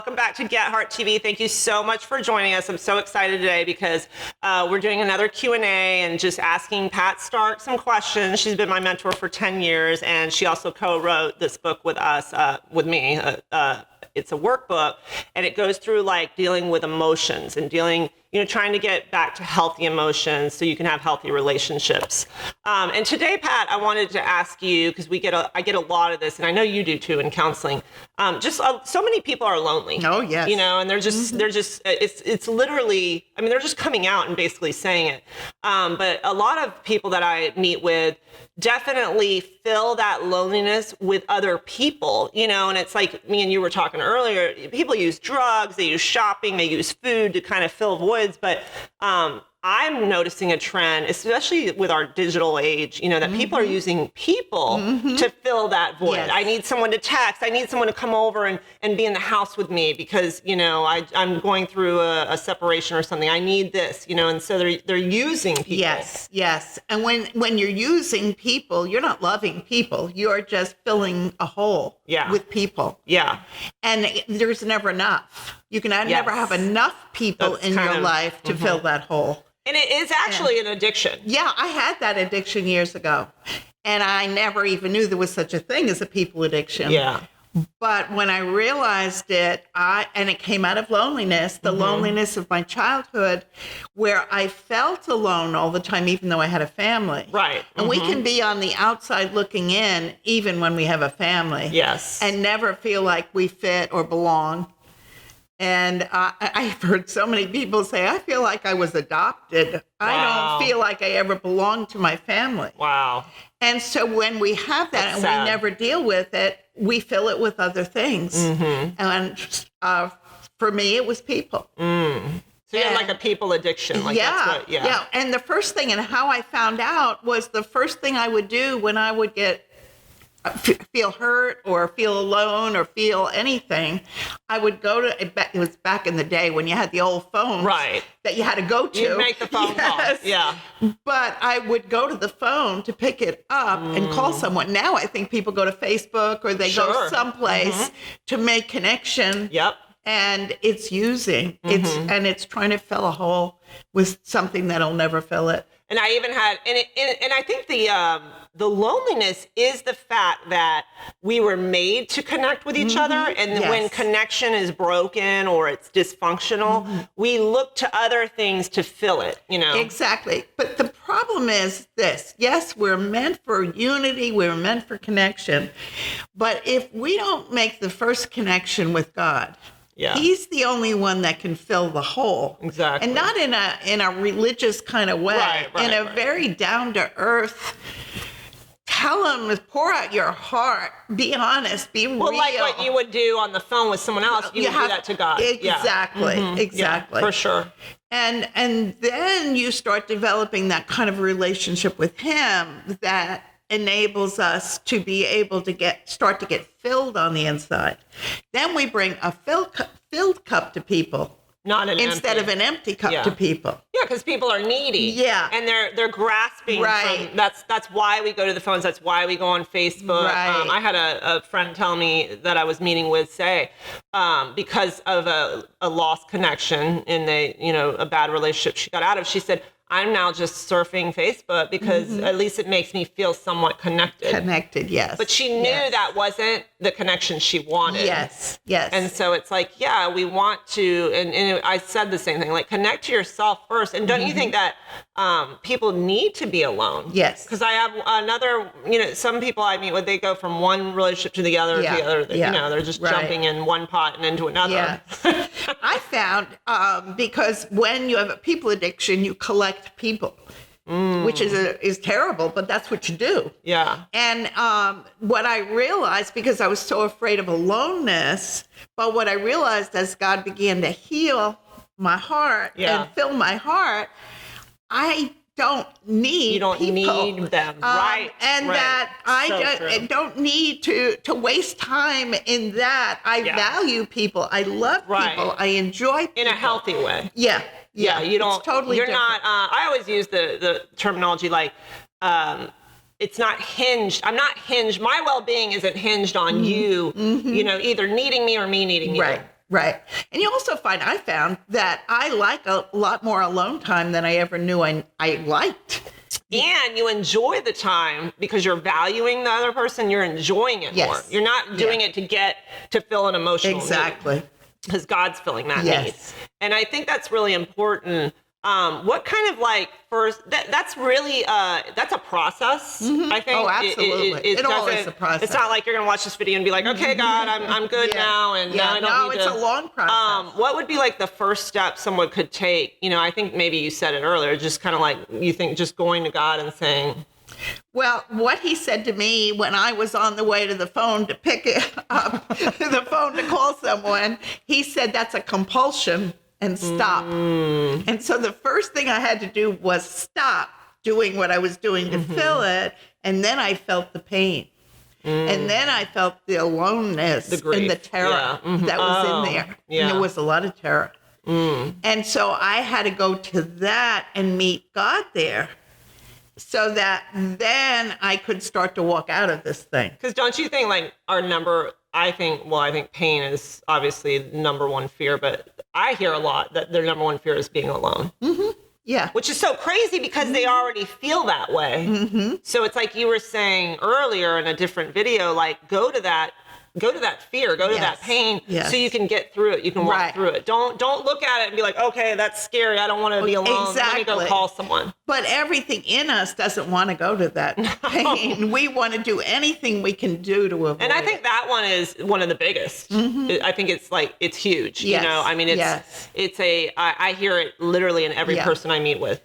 welcome back to Get Heart TV. Thank you so much for joining us. I'm so excited today because we're doing another Q&A and just asking Pat Stark some questions. She's been my mentor for 10 years, and she also co-wrote this book with us, with me. It's a workbook, and it goes through like dealing with emotions and dealing, trying to get back to healthy emotions so you can have healthy relationships. And today, Pat, I wanted to ask you, because I get a lot of this, and I know you do too in counseling. So many people are lonely. Oh, yes. And they're just, it's literally, they're just coming out and basically saying it. But a lot of people that I meet with definitely fill that loneliness with other people, and it's like me and you were talking earlier, people use drugs, they use shopping, they use food to kind of fill voids. But I'm noticing a trend, especially with our digital age, that people are using people to fill that void. Yes. I need someone to text. I need someone to come over and be in the house with me because, I'm going through a separation or something. I need this, and so they're using people. Yes. And when you're using people, you're not loving people. You're just filling a hole with people. Yeah. And there's never enough. You can never have enough people in your life to fill that hole. And it is actually an addiction. Yeah, I had that addiction years ago. And I never even knew there was such a thing as a people addiction. Yeah. But when I realized it, and it came out of loneliness, the loneliness of my childhood, where I felt alone all the time, even though I had a family. Right. And we can be on the outside looking in, even when we have a family. Yes. And never feel like we fit or belong. And I've heard so many people say, I feel like I was adopted. Wow. I don't feel like I ever belonged to my family. Wow. And so when we have that That's and sad. we never deal with it, we fill it with other things. And for me, it was people. So you had like a people addiction. Like that's what, And the first thing, and how I found out, was the first thing I would do when I would feel hurt or feel alone or feel anything, I would go to, it was back in the day when you had the old phones that you had to go to. You'd make the phone call. Yeah. But I would go to the phone to pick it up and call someone. Now I think people go to Facebook or they go someplace to make connection. Yep. And it's using, it's trying to fill a hole with something that'll never fill it. And I even had, and I think the loneliness is the fact that we were made to connect with each other. And when connection is broken or it's dysfunctional, we look to other things to fill it, Exactly. But the problem is this. Yes, we're meant for unity. We're meant for connection. But if we don't make the first connection with God, He's the only one that can fill the hole. Exactly. And not in a religious kind of way. In a very down-to-earth, tell him, pour out your heart, be honest, be real. Well, like what you would do on the phone with someone else, you would do that to God. Exactly, exactly. Yeah, for sure. And then you start developing that kind of relationship with Him that enables us to be able to start to get filled on the inside. Then we bring a filled cup to people. Not an instead empty. of an empty cup to people. Yeah, because people are needy. Yeah. And they're grasping from, that's why we go to the phones, that's why we go on Facebook. Right. I had a friend tell me that I was meeting with say, because of a lost connection in a bad relationship she got out of, she said, I'm now just surfing Facebook because at least it makes me feel somewhat connected. Connected, yes. But she knew that wasn't the connection she wanted. Yes. And so it's like, we want to, and I said the same thing, like connect to yourself first. And don't you think that people need to be alone? Yes. Because I have another, some people I meet with, they go from one relationship to the other, they're just jumping in one pot and into another. Yeah. I found, because when you have a people addiction, you collect people, which is terrible, but that's what you do. Yeah. And what I realized, because I was so afraid of aloneness, but what I realized as God began to heal my heart and fill my heart, I don't need You don't people. need them, that I don't need to waste time in that. I value people. I love people. I enjoy people. In a healthy way. Yeah. You don't, it's totally you're different. not, I always use the terminology like, it's not hinged. I'm not hinged. My well-being isn't hinged on you, either needing me or me needing you. Right. And you also I found that I like a lot more alone time than I ever knew I liked. And you enjoy the time because you're valuing the other person. You're enjoying it more. You're not doing it to fill an emotional need. Because God's filling that need. And I think that's really important. What kind of that's really, that's a process, I think. Oh, absolutely. It always a process. It's not like you're going to watch this video and be like, okay, God, I'm good now. And now I don't need it's a long process. What would be like the first step someone could take? You know, I think maybe you said it earlier, just kind of like, you think just going to God and saying. Well, what he said to me when I was on the way to the phone to pick it up, the phone to call someone, he said, that's a compulsion. And stop. And so the first thing I had to do was stop doing what I was doing to fill it. And then I felt the pain. And then I felt the aloneness, the grief, and the terror that was in there. And there was a lot of terror. And so I had to go to that and meet God there so that then I could start to walk out of this thing. Because don't you think I think pain is obviously number one fear, but I hear a lot that their number one fear is being alone. Yeah. Which is so crazy because they already feel that way. So it's like you were saying earlier in a different video, like go to that fear, go to that pain so you can get through it. You can walk through it. Don't look at it and be like, okay, that's scary. I don't want to be alone. Let me go call someone. But everything in us doesn't want to go to that pain. We want to do anything we can do to avoid it. And I think that one is one of the biggest. I think it's huge. You know, I mean, I hear it literally in every person I meet with.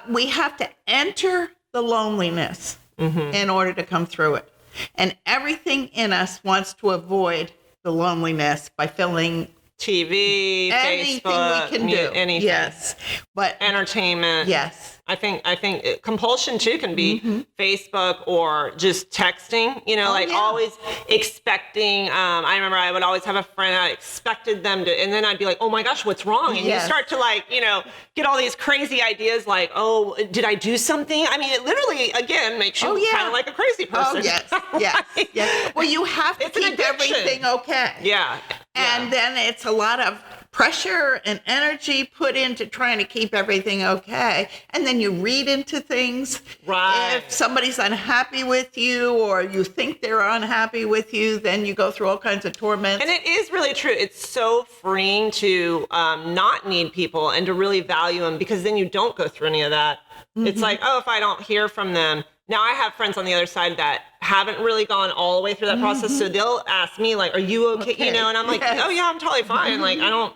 We have to enter the loneliness in order to come through it. And everything in us wants to avoid the loneliness by filling TV, anything Facebook, we can do. Anything. Yes. But entertainment. Yes. I think compulsion too can be Facebook or just texting, you know, always expecting. I remember I would always have a friend, I expected them to, and then I'd be like, oh my gosh, what's wrong? And you start to get all these crazy ideas like, oh, did I do something? I mean, it literally, again, makes you kind of like a crazy person. Oh, yes. Well, you have to keep everything okay. Yeah. And then it's a lot of pressure and energy put into trying to keep everything okay. And then you read into things. Right. If somebody's unhappy with you or you think they're unhappy with you, then you go through all kinds of torments. And it is really true. It's so freeing to not need people and to really value them, because then you don't go through any of that. It's like, oh, if I don't hear from them. Now, I have friends on the other side that haven't really gone all the way through that process. So they'll ask me, like, are you okay? You know, and I'm like, oh, yeah, I'm totally fine. Like, I don't,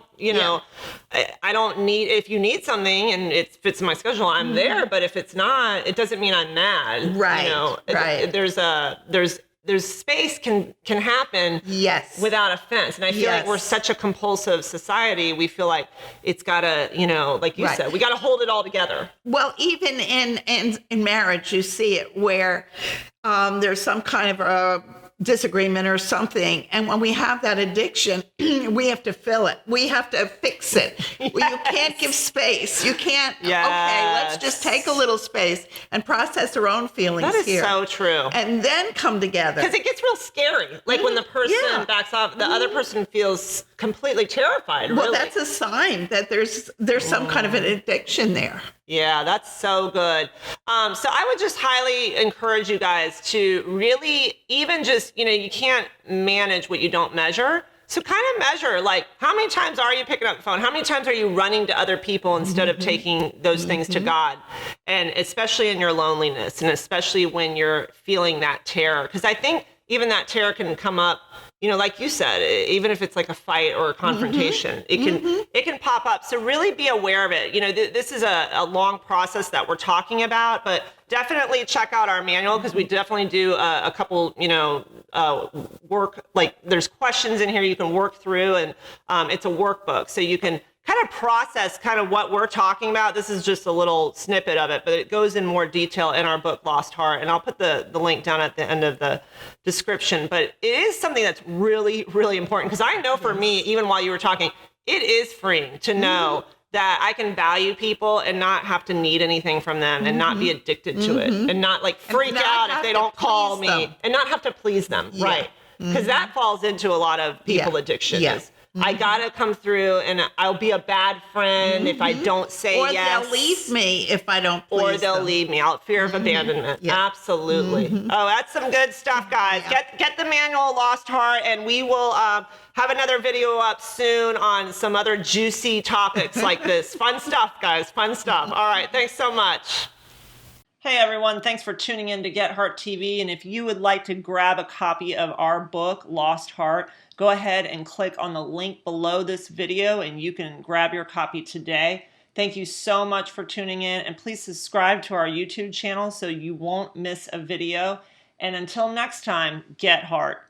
I don't need, if you need something and it fits in my schedule, I'm there. But if it's not, it doesn't mean I'm mad. Right. You know, there's space can happen without offense. And I feel like we're such a compulsive society. We feel like it's got to, you know, like you said, we got to hold it all together. Well, even in marriage, you see it where there's some kind of a disagreement or something. And when we have that addiction, we have to fill it. We have to fix it. You can't give space. You can't, okay, let's just take a little space and process our own feelings here. That is so true. And then come together. Because it gets real scary. Like when the person backs off, the other person feels completely terrified. Well, really. that's a sign that there's some kind of an addiction there. Yeah, that's so good. So I would just highly encourage you guys to really even just, you know, you can't manage what you don't measure. So kind of measure, like, how many times are you picking up the phone? How many times are you running to other people instead of taking those things to God? And especially in your loneliness, and especially when you're feeling that terror. Because I think even that terror can come up, you know, like you said, even if it's like a fight or a confrontation, it can pop up. So really be aware of it. You know, this is a long process that we're talking about, but definitely check out our manual, because we definitely do a couple, you know, work, like there's questions in here you can work through, and it's a workbook. So you can kind of process kind of what we're talking about. This is just a little snippet of it, but it goes in more detail in our book, Lost Heart. And I'll put the link down at the end of the description. But it is something that's really, really important, because I know for me, even while you were talking, it is freeing to know that I can value people and not have to need anything from them, and not be addicted to it, and not like freak out if they don't call me, and not have to please them. Right. Because that falls into a lot of people addiction. Yes. I gotta come through, and I'll be a bad friend if I don't say Or yes. they'll leave me if I don't please Or they'll them. leave me out fear of abandonment. Yeah. Absolutely. Oh, that's some good stuff, guys. Yeah. Get the manual of Lost Heart, and we will have another video up soon on some other juicy topics like this. Fun stuff, guys. Fun stuff. All right. Thanks so much. Hey everyone, thanks for tuning in to Get Heart TV, and if you would like to grab a copy of our book, Lost Heart, go ahead and click on the link below this video and you can grab your copy today. Thank you so much for tuning in, and please subscribe to our YouTube channel so you won't miss a video. And until next time, Get Heart.